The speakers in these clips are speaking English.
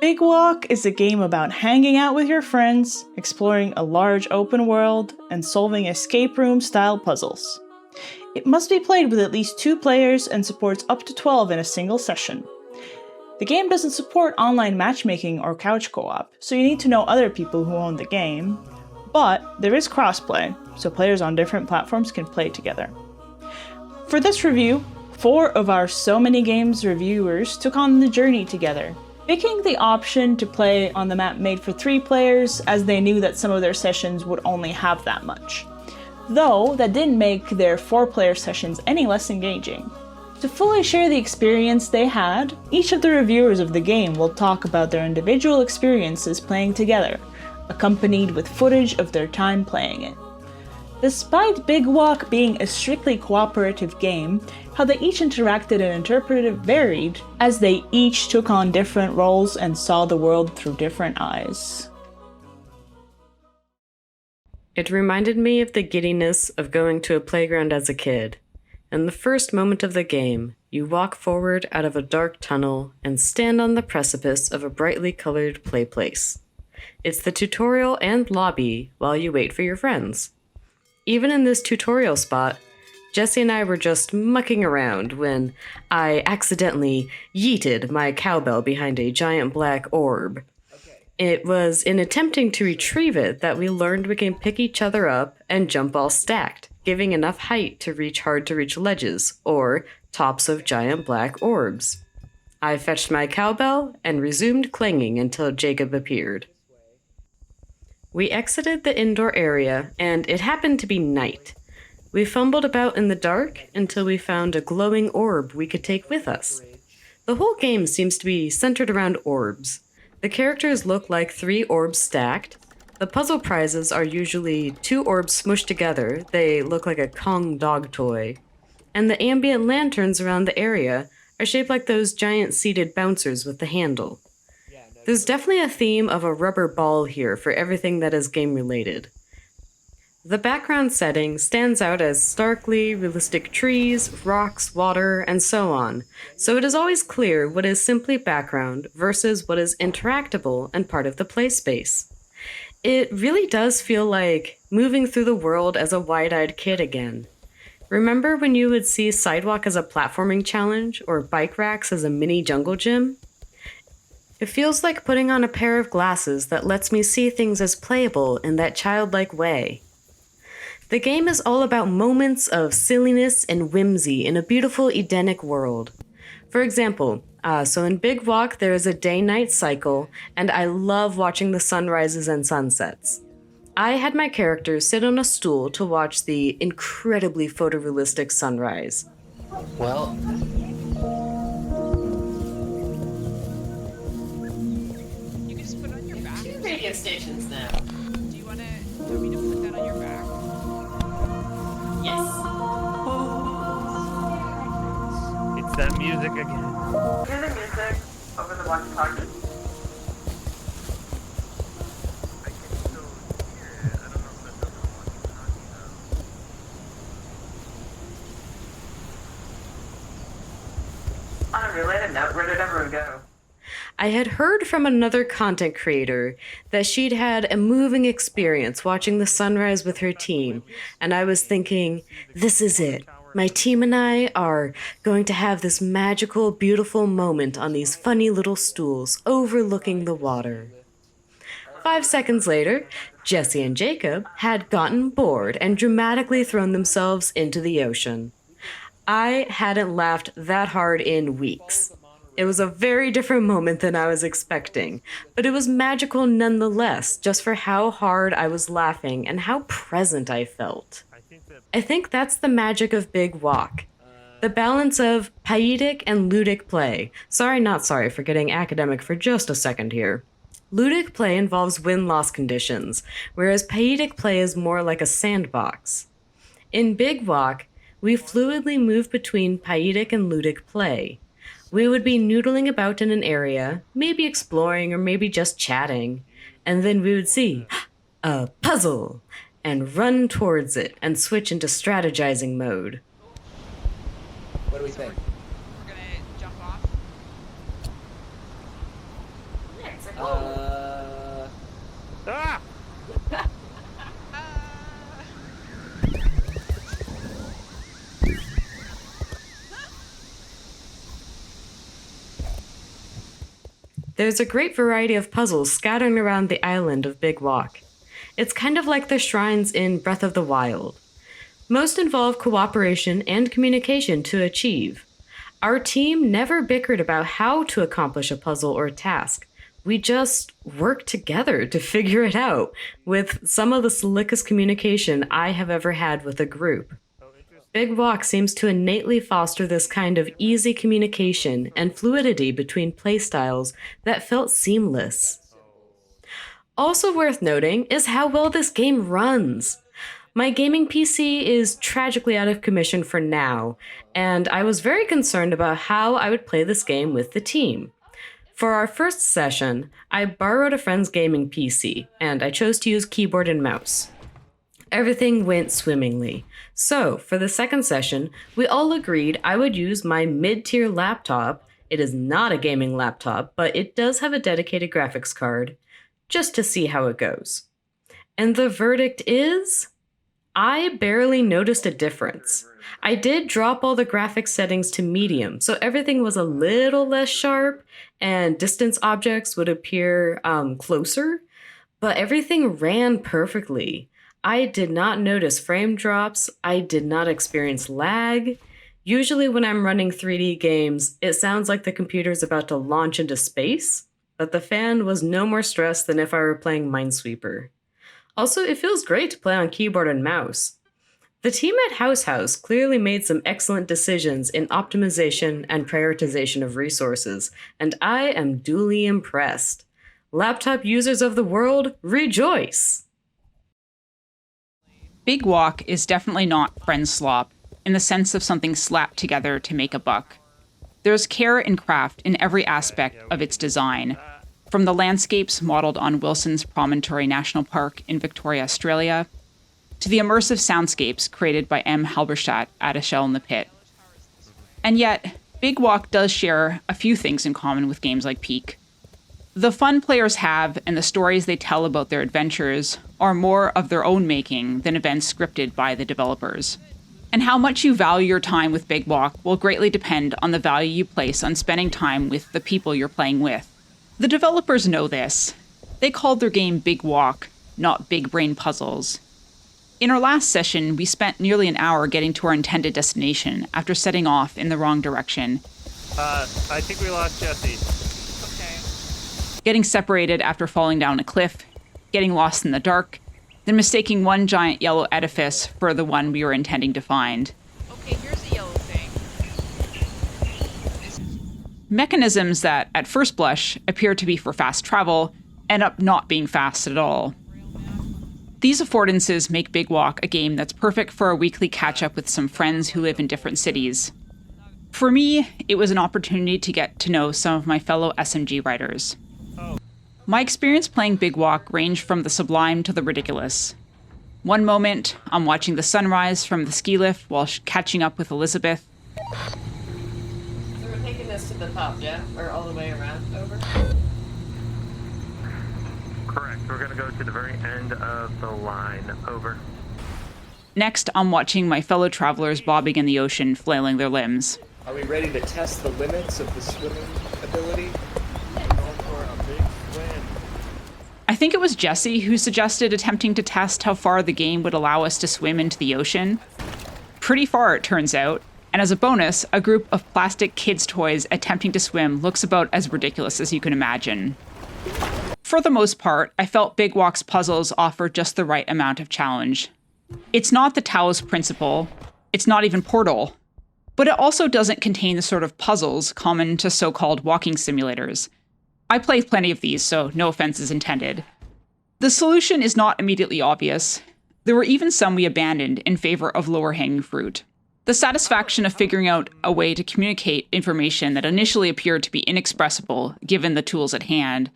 Big Walk is a game about hanging out with your friends, exploring a large open world, and solving escape room style puzzles. It must be played with at least 2 players and supports up to 12 in a single session. The game doesn't support online matchmaking or couch co-op, so you need to know other people who own the game, but there is crossplay, so players on different platforms can play together. For this review, 4 of our So Many Games reviewers took on the journey together, picking the option to play on the map made for 3 players as they knew that some of their sessions would only have that much. Though, that didn't make their 4-player sessions any less engaging. To fully share the experience they had, each of the reviewers of the game will talk about their individual experiences playing together, accompanied with footage of their time playing it. Despite Big Walk being a strictly cooperative game, how they each interacted and interpreted varied, as they each took on different roles and saw the world through different eyes. It reminded me of the giddiness of going to a playground as a kid. In the first moment of the game, you walk forward out of a dark tunnel and stand on the precipice of a brightly colored play place. It's the tutorial and lobby while you wait for your friends. Even in this tutorial spot, Jesse and I were just mucking around when I accidentally yeeted my cowbell behind a giant black orb. It was in attempting to retrieve it that we learned we can pick each other up and jump all stacked, giving enough height to reach hard-to-reach ledges, or tops of giant black orbs. I fetched my cowbell and resumed clanging until Jacob appeared. We exited the indoor area, and it happened to be night. We fumbled about in the dark until we found a glowing orb we could take with us. The whole game seems to be centered around orbs. The characters look like 3 orbs stacked. The puzzle prizes are usually 2 orbs smushed together. They look like a Kong dog toy. And the ambient lanterns around the area are shaped like those giant seated bouncers with the handle. There's definitely a theme of a rubber ball here for everything that is game-related. The background setting stands out as starkly realistic trees, rocks, water, and so on, so it is always clear what is simply background versus what is interactable and part of the play space. It really does feel like moving through the world as a wide-eyed kid again. Remember when you would see Sidewalk as a platforming challenge or bike racks as a mini jungle gym? It feels like putting on a pair of glasses that lets me see things as playable in that childlike way. The game is all about moments of silliness and whimsy in a beautiful Edenic world. For example, so in Big Walk there is a day-night cycle, and I love watching the sunrises and sunsets. I had my characters sit on a stool to watch the incredibly photorealistic sunrise. Well... radio stations now. Do you want me to put that on your back? Yes. It's that music again. Hear the music over the walkie-talkie. I can still hear it. I don't know if that's over the walkie-talkie though. On a related note, where did everyone go? I had heard from another content creator that she'd had a moving experience watching the sunrise with her team, and I was thinking, this is it. My team and I are going to have this magical, beautiful moment on these funny little stools overlooking the water. 5 seconds later, Jesse and Jacob had gotten bored and dramatically thrown themselves into the ocean. I hadn't laughed that hard in weeks. It was a very different moment than I was expecting, but it was magical nonetheless, just for how hard I was laughing and how present I felt. I think that's the magic of Big Walk. The balance of paidic and ludic play. Not sorry for getting academic for just a second here. Ludic play involves win-loss conditions, whereas paidic play is more like a sandbox. In Big Walk, we fluidly move between paidic and ludic play. We would be noodling about in an area, maybe exploring or maybe just chatting, and then we would see a puzzle and run towards it and switch into strategizing mode. What do we think? We're gonna jump off. Nick, There's a great variety of puzzles scattered around the island of Big Walk. It's kind of like the shrines in Breath of the Wild. Most involve cooperation and communication to achieve. Our team never bickered about how to accomplish a puzzle or task. We just worked together to figure it out, with some of the slickest communication I have ever had with a group. Big Walk seems to innately foster this kind of easy communication and fluidity between playstyles that felt seamless. Also worth noting is how well this game runs. My gaming PC is tragically out of commission for now, and I was very concerned about how I would play this game with the team. For our first session, I borrowed a friend's gaming PC, and I chose to use keyboard and mouse. Everything went swimmingly. So, for the second session, we all agreed I would use my mid-tier laptop. It is not a gaming laptop, but it does have a dedicated graphics card, just to see how it goes. And the verdict is, I barely noticed a difference. I did drop all the graphics settings to medium, so everything was a little less sharp, and distance objects would appear closer, but everything ran perfectly. I did not notice frame drops. I did not experience lag. Usually when I'm running 3D games, it sounds like the computer's about to launch into space, but the fan was no more stressed than if I were playing Minesweeper. Also, it feels great to play on keyboard and mouse. The team at House clearly made some excellent decisions in optimization and prioritization of resources, and I am duly impressed. Laptop users of the world, rejoice! Big Walk is definitely not friend slop, in the sense of something slapped together to make a buck. There's care and craft in every aspect of its design, from the landscapes modeled on Wilson's Promontory National Park in Victoria, Australia, to the immersive soundscapes created by M. Halberstadt at A Shell in the Pit. And yet, Big Walk does share a few things in common with games like Peak. The fun players have and the stories they tell about their adventures are more of their own making than events scripted by the developers. And how much you value your time with Big Walk will greatly depend on the value you place on spending time with the people you're playing with. The developers know this. They called their game Big Walk, not Big Brain Puzzles. In our last session, we spent nearly an hour getting to our intended destination after setting off in the wrong direction. I think we lost Jesse. Okay. Getting separated after falling down a cliff, getting lost in the dark, then mistaking one giant yellow edifice for the one we were intending to find. Okay, here's the yellow thing. Mechanisms that, at first blush, appear to be for fast travel end up not being fast at all. These affordances make Big Walk a game that's perfect for a weekly catch-up with some friends who live in different cities. For me, it was an opportunity to get to know some of my fellow SMG writers. My experience playing Big Walk ranged from the sublime to the ridiculous. One moment, I'm watching the sunrise from the ski lift while catching up with Elizabeth. So we're taking this to the top, yeah? Or all the way around, over? Correct. We're going to go to the very end of the line. Over. Next, I'm watching my fellow travelers bobbing in the ocean, flailing their limbs. Are we ready to test the limits of the swimming ability? I think it was Jesse who suggested attempting to test how far the game would allow us to swim into the ocean. Pretty far, it turns out. And as a bonus, a group of plastic kids' toys attempting to swim looks about as ridiculous as you can imagine. For the most part, I felt Big Walk's puzzles offer just the right amount of challenge. It's not the Taos principle. It's not even Portal. But it also doesn't contain the sort of puzzles common to so-called walking simulators. I played plenty of these, so no offense is intended. The solution is not immediately obvious. There were even some we abandoned in favor of lower-hanging fruit. The satisfaction of figuring out a way to communicate information that initially appeared to be inexpressible, given the tools at hand,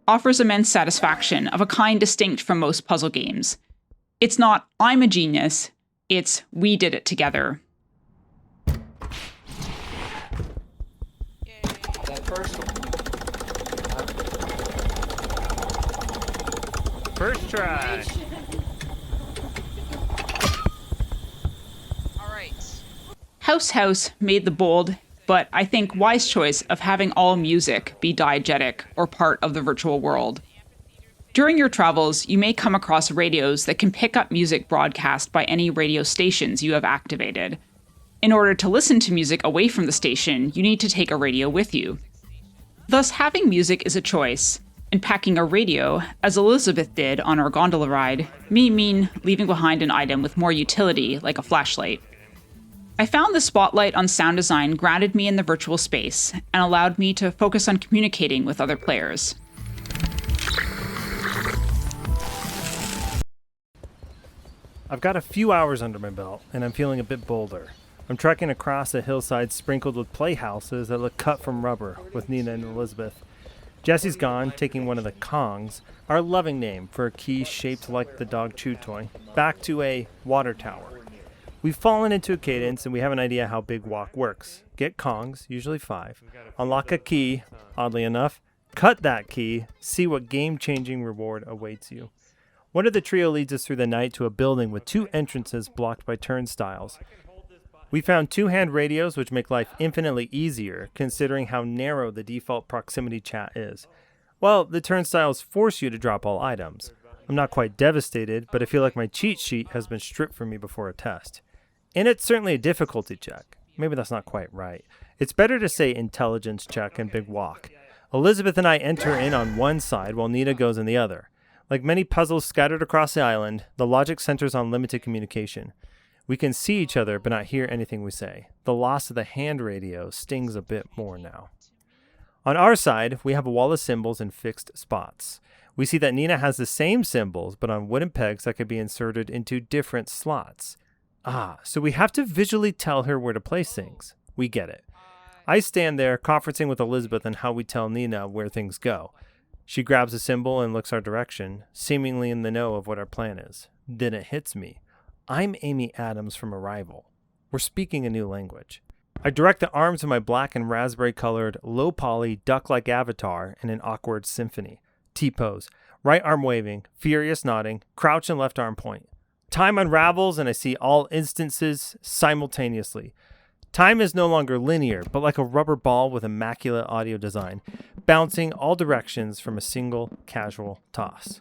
offers immense satisfaction of a kind distinct from most puzzle games. It's not, I'm a genius, it's, we did it together. That first one. First try. All right. House made the bold but I think wise choice of having all music be diegetic or part of the virtual world. During your travels, you may come across radios that can pick up music broadcast by any radio stations you have activated. In order to listen to music away from the station, you need to take a radio with you. Thus, having music is a choice, and packing a radio, as Elizabeth did on our gondola ride, may mean leaving behind an item with more utility, like a flashlight. I found the spotlight on sound design grounded me in the virtual space and allowed me to focus on communicating with other players. I've got a few hours under my belt, and I'm feeling a bit bolder. I'm trekking across a hillside sprinkled with playhouses that look cut from rubber with Nina and Elizabeth. Jesse's gone, taking one of the Kongs, our loving name for a key shaped like the dog chew toy, back to a water tower. We've fallen into a cadence and we have an idea how Big Walk works. Get Kongs, usually 5, unlock a key, oddly enough, cut that key, see what game-changing reward awaits you. One of the trio leads us through the night to a building with 2 entrances blocked by turnstiles. We found 2 hand radios, which make life infinitely easier, considering how narrow the default proximity chat is. Well, the turnstiles force you to drop all items. I'm not quite devastated, but I feel like my cheat sheet has been stripped from me before a test. And it's certainly a difficulty check. Maybe that's not quite right. It's better to say intelligence check and Big Walk. Elizabeth and I enter in on one side while Nina goes in the other. Like many puzzles scattered across the island, the logic centers on limited communication. We can see each other but not hear anything we say. The loss of the hand radio stings a bit more now. On our side, we have a wall of symbols in fixed spots. We see that Nina has the same symbols but on wooden pegs that could be inserted into different slots. So we have to visually tell her where to place things. We get it. I stand there conferencing with Elizabeth on how we tell Nina where things go. She grabs a symbol and looks our direction, seemingly in the know of what our plan is. Then it hits me. I'm Amy Adams from Arrival. We're speaking a new language. I direct the arms of my black and raspberry-colored, low-poly, duck-like avatar in an awkward symphony. T-pose, right arm waving, furious nodding, crouch and left arm point. Time unravels and I see all instances simultaneously. Time is no longer linear, but like a rubber ball with immaculate audio design, bouncing all directions from a single casual toss.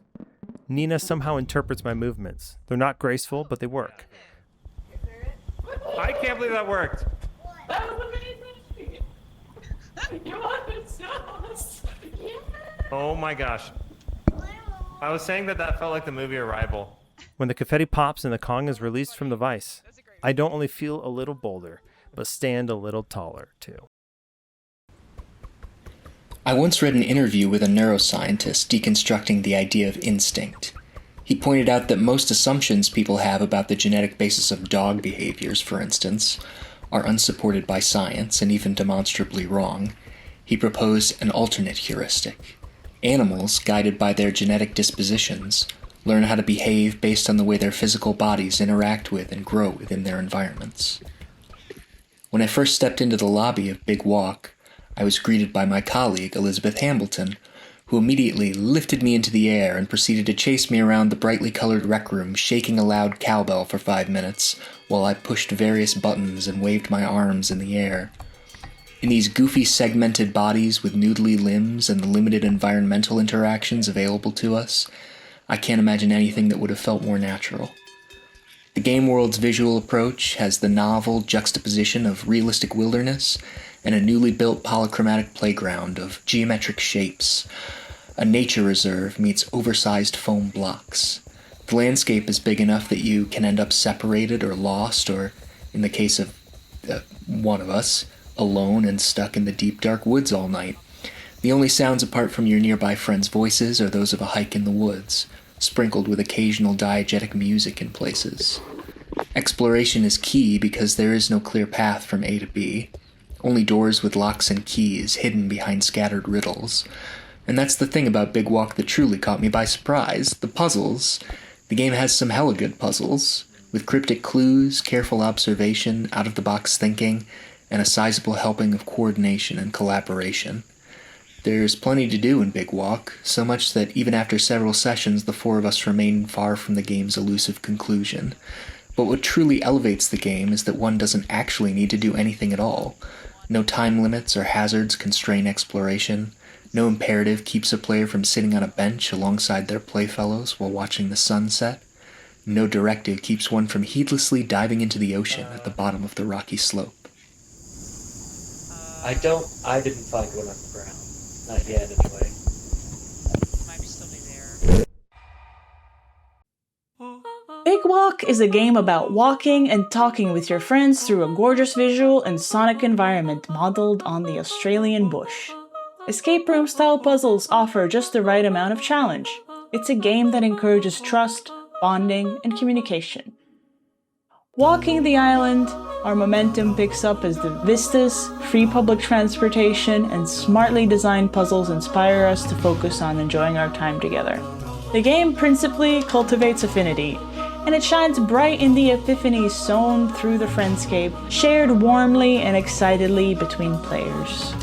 Nina somehow interprets my movements. They're not graceful, but they work. I can't believe that worked. That was amazing. You want the sauce? Yeah. Oh my gosh. I was saying that felt like the movie Arrival. When the confetti pops and the Kong is released from the vise, I don't only feel a little bolder, but stand a little taller, too. I once read an interview with a neuroscientist deconstructing the idea of instinct. He pointed out that most assumptions people have about the genetic basis of dog behaviors, for instance, are unsupported by science and even demonstrably wrong. He proposed an alternate heuristic. Animals, guided by their genetic dispositions, learn how to behave based on the way their physical bodies interact with and grow within their environments. When I first stepped into the lobby of Big Walk, I was greeted by my colleague, Elizabeth Hambleton, who immediately lifted me into the air and proceeded to chase me around the brightly colored rec room, shaking a loud cowbell for 5 minutes, while I pushed various buttons and waved my arms in the air. In these goofy segmented bodies with noodly limbs and the limited environmental interactions available to us, I can't imagine anything that would have felt more natural. The game world's visual approach has the novel juxtaposition of realistic wilderness and a newly built polychromatic playground of geometric shapes. A nature reserve meets oversized foam blocks. The landscape is big enough that you can end up separated or lost, or, in the case of one of us, alone and stuck in the deep dark woods all night. The only sounds apart from your nearby friends' voices are those of a hike in the woods, sprinkled with occasional diegetic music in places. Exploration is key because there is no clear path from A to B, only doors with locks and keys hidden behind scattered riddles. And that's the thing about Big Walk that truly caught me by surprise, the puzzles. The game has some hella good puzzles, with cryptic clues, careful observation, out-of-the-box thinking, and a sizable helping of coordination and collaboration. There's plenty to do in Big Walk, so much that even after several sessions the 4 of us remain far from the game's elusive conclusion. But what truly elevates the game is that one doesn't actually need to do anything at all. No time limits or hazards constrain exploration. No imperative keeps a player from sitting on a bench alongside their playfellows while watching the sun set. No directive keeps one from heedlessly diving into the ocean at the bottom of the rocky slope. I didn't find one on the ground. Not yet, anyway. Might still be there. Big Walk is a game about walking and talking with your friends through a gorgeous visual and sonic environment modeled on the Australian bush. Escape room style puzzles offer just the right amount of challenge. It's a game that encourages trust, bonding, and communication. Walking the island, our momentum picks up as the vistas, free public transportation, and smartly designed puzzles inspire us to focus on enjoying our time together. The game principally cultivates affinity, and it shines bright in the epiphanies sown through the friendscape, shared warmly and excitedly between players.